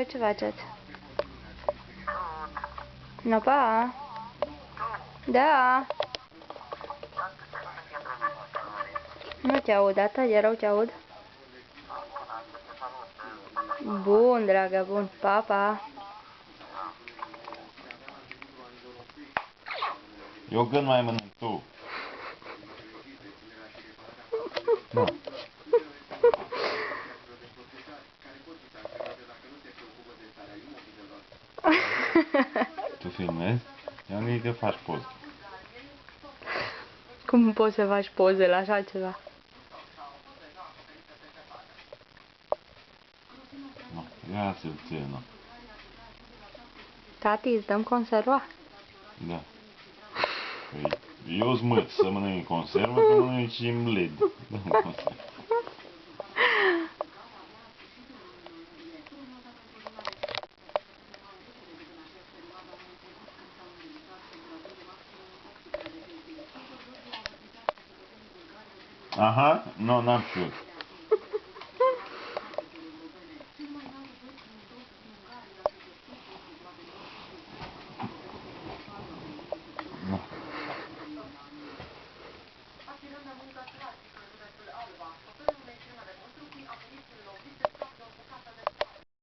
voi ce faceți? No, pa! Da! Nu te aud, atât de rău te aud. Bun, dragă, bun. Pa, pa! Eu când mai mănânc tu? Da. Tu filmezi? Eu nu că faci poze. Cum poți să faci poze la așa ceva? Nu, ia să-l ție, nu. Tati, îți dăm conserva? Da. Păi, eu smăț să mănânc conservă, că mănânc și în led. Aha, nu, n-am știut.